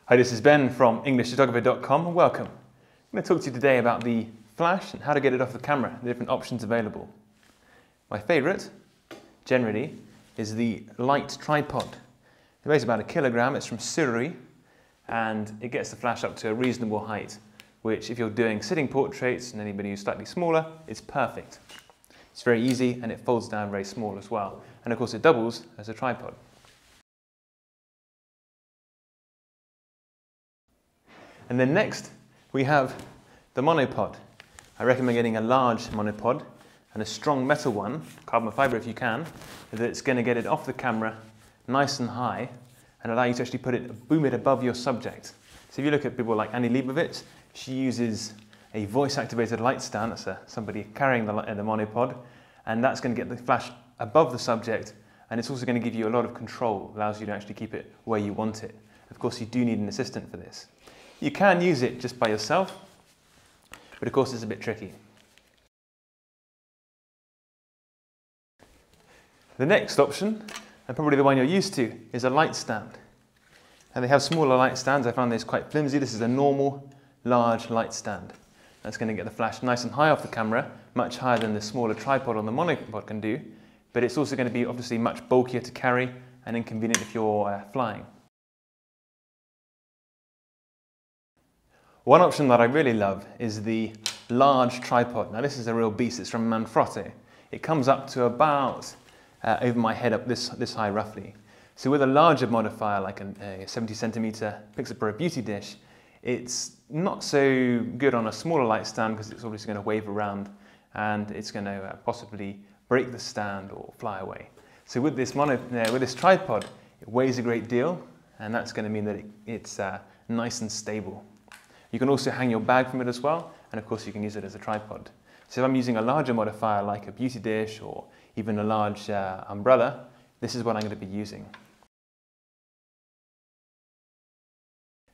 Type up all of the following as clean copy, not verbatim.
Hi, this is Ben from EnglishPhotography.com and welcome. I'm going to talk to you today about the flash and how to get it off the camera, the different options available. My favourite, generally, is the light tripod. It weighs about 1 kilogram, it's from Sirui, and it gets the flash up to a reasonable height, which if you're doing sitting portraits and anybody who's slightly smaller, it's perfect. It's very easy and it folds down very small as well. And of course it doubles as a tripod. And then next, we have the Monopod. I recommend getting a large monopod and a strong metal one, carbon fibre if you can, that's going to get it off the camera nice and high and allow you to actually boom it above your subject. So if you look at people like Annie Leibovitz, she uses a voice-activated light stand, that's somebody carrying the monopod, and that's going to get the flash above the subject, and it's also going to give you a lot of control, allows you to actually keep it where you want it. Of course, you do need an assistant for this. You can use it just by yourself, but of course it's a bit tricky. The next option, and probably the one you're used to, is a light stand. And they have smaller light stands. I found this quite flimsy. This is a normal, large light stand. That's going to get the flash nice and high off the camera, much higher than the smaller tripod on the monopod can do, but it's also going to be obviously much bulkier to carry and inconvenient if you're flying. One option that I really love is the large tripod. Now this is a real beast, it's from Monopod. It comes up to about over my head, up this high roughly. So with a larger modifier like a 70 centimeter Pixel beauty dish, it's not so good on a smaller light stand because it's obviously going to wave around and it's going to possibly break the stand or fly away. So with this tripod, it weighs a great deal and that's going to mean that it's nice and stable. You can also hang your bag from it as well, and of course you can use it as a tripod. So if I'm using a larger modifier like a beauty dish or even a large umbrella, this is what I'm going to be using.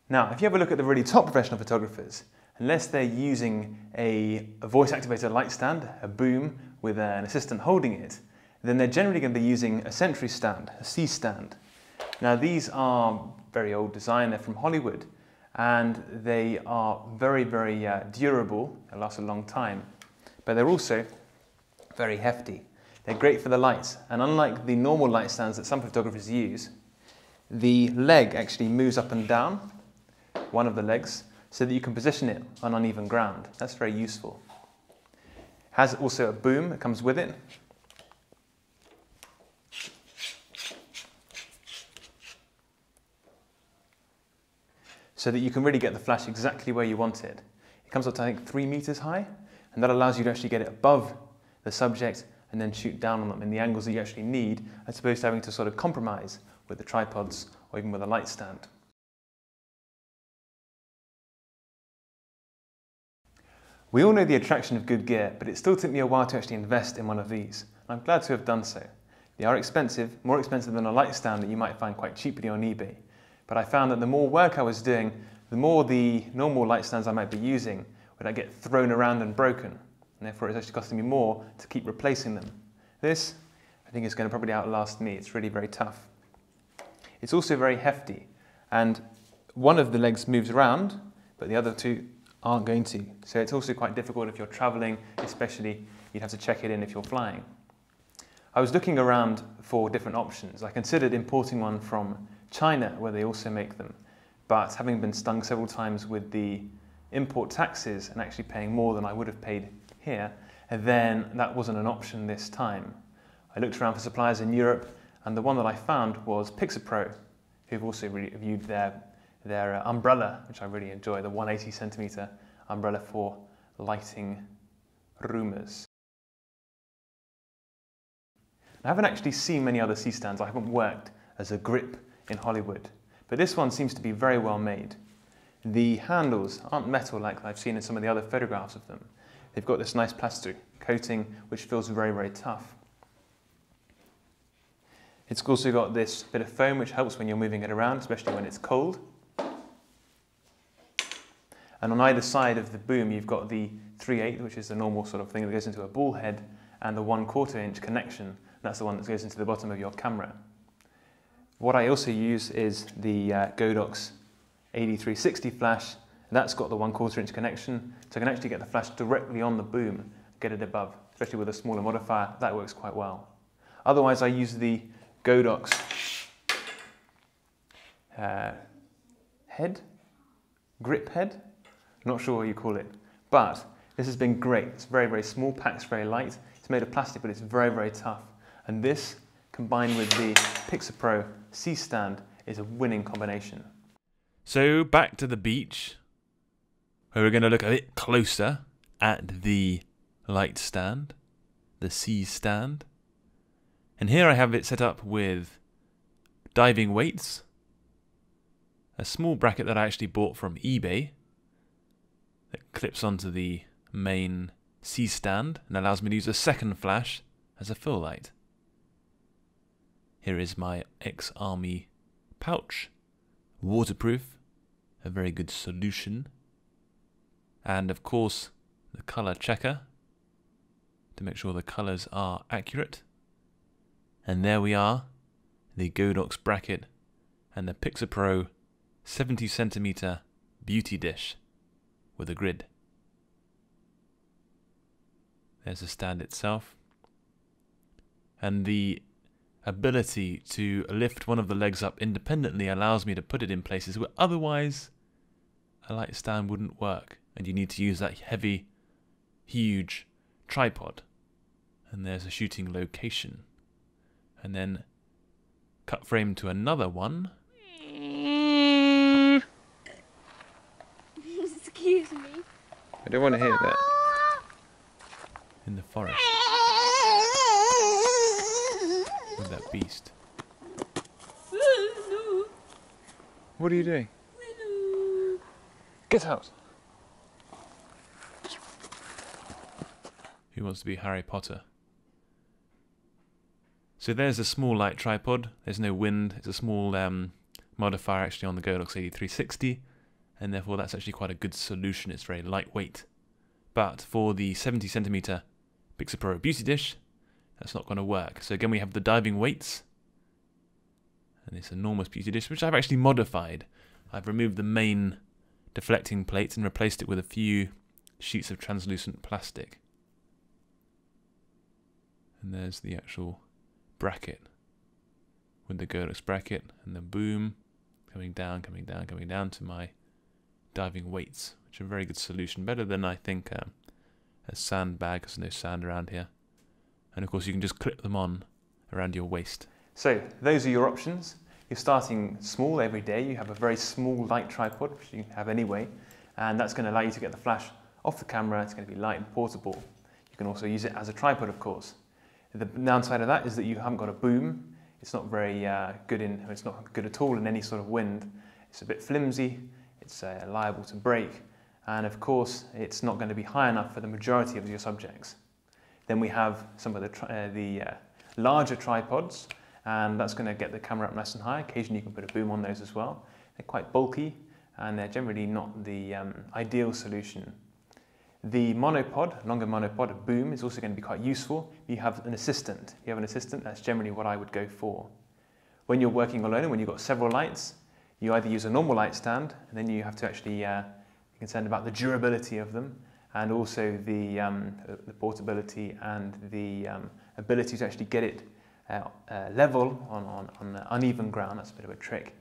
Now, if you have a look at the really top professional photographers, unless they're using a voice-activated light stand, a boom with an assistant holding it, then they're generally going to be using a Sentry stand, a C stand. Now these are very old design, they're from Hollywood, and they are very, very durable, they last a long time, but they're also very hefty. They're great for the lights, and unlike the normal light stands that some photographers use, the leg actually moves up and down, one of the legs, so that you can position it on uneven ground. That's very useful. It has also a boom that comes with it. So that you can really get the flash exactly where you want it. It comes up to I think 3 meters high, and that allows you to actually get it above the subject and then shoot down on them in the angles that you actually need, as opposed to having to sort of compromise with the tripods or even with a light stand. We all know the attraction of good gear, but it still took me a while to actually invest in one of these. I'm glad to have done so. They are expensive, more expensive than a light stand that you might find quite cheaply on eBay. But I found that the more work I was doing, the more the normal light stands I might be using would get thrown around and broken. And therefore it's actually costing me more to keep replacing them. This, I think, is going to probably outlast me. It's really very tough. It's also very hefty. And one of the legs moves around, but the other two aren't going to. So it's also quite difficult if you're traveling, especially you'd have to check it in if you're flying. I was looking around for different options. I considered importing one from China, where they also make them, but having been stung several times with the import taxes and actually paying more than I would have paid here, then that wasn't an option this time. I looked around for suppliers in Europe, and the one that I found was Pixel, who've also reviewed their umbrella, which I really enjoy, the 180 centimeter umbrella for lighting rooms. I haven't actually seen many other C stands. I haven't worked as a grip in Hollywood, but this one seems to be very well made. The handles aren't metal like I've seen in some of the other photographs of them. They've got this nice plastic coating which feels very, very tough. It's also got this bit of foam which helps when you're moving it around, especially when it's cold. And on either side of the boom you've got the 3/8, which is the normal sort of thing that goes into a ball head, and the 1/4 inch connection. That's the one that goes into the bottom of your camera. What I also use is the Godox AD360 flash, that's got the 1/4 inch connection, so I can actually get the flash directly on the boom, get it above, especially with a smaller modifier. That works quite well. Otherwise, I use the Godox grip head, not sure what you call it, but this has been great. It's very, very small, packs very light. It's made of plastic, but it's very, very tough. And this, combined with the Pixapro C-stand, is a winning combination. So back to the beach, where we're going to look a bit closer at the light stand, the C-stand. And here I have it set up with diving weights, a small bracket that I actually bought from eBay that clips onto the main C-stand and allows me to use a second flash as a fill light. Here is my ex-army pouch, waterproof, a very good solution, and of course the color checker to make sure the colors are accurate. And there we are, the Godox bracket and the Pixapro 70cm beauty dish with a grid. There's the stand itself, and the ability to lift one of the legs up independently allows me to put it in places where otherwise a light stand wouldn't work, and you need to use that heavy, huge tripod. And there's a shooting location, and then cut frame to another one. Excuse me. I don't want to hear that. In the forest with that beast. What are you doing? Get out! Who wants to be Harry Potter? So there's a small light tripod. There's no wind. It's a small modifier actually on the Godox AD360, and therefore that's actually quite a good solution. It's very lightweight. But for the 70cm Pixapro beauty dish, that's not going to work. So again, we have the diving weights and this enormous beauty dish, which I've actually modified. I've removed the main deflecting plates and replaced it with a few sheets of translucent plastic. And there's the actual bracket with the Godox bracket and the boom coming down, coming down, coming down to my diving weights, which are a very good solution, better than I think a sandbag, because there's no sand around here. And of course you can just clip them on around your waist. So those are your options. You're starting small every day. You have a very small light tripod, which you have anyway, and that's going to allow you to get the flash off the camera. It's going to be light and portable. You can also use it as a tripod, of course. The downside of that is that you haven't got a boom. It's not very it's not good at all in any sort of wind. It's a bit flimsy. It's liable to break, and of course it's not going to be high enough for the majority of your subjects. Then we have some of the larger tripods, and that's going to get the camera up nice and high. Occasionally you can put a boom on those as well. They're quite bulky, and they're generally not the ideal solution. The monopod, longer monopod boom, is also going to be quite useful. You have an assistant. You have an assistant, that's generally what I would go for. When you're working alone and when you've got several lights, you either use a normal light stand, and then you have to actually be concerned about the durability of them, and also the portability and the ability to actually get it level on uneven ground. That's a bit of a trick.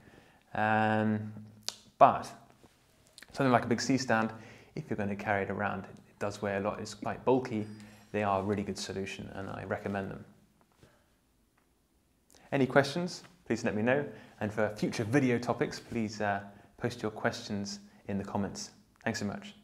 But something like a big C-stand, if you're going to carry it around, it does weigh a lot, it's quite bulky. They are a really good solution, and I recommend them. Any questions? Please let me know. And for future video topics, please post your questions in the comments. Thanks so much.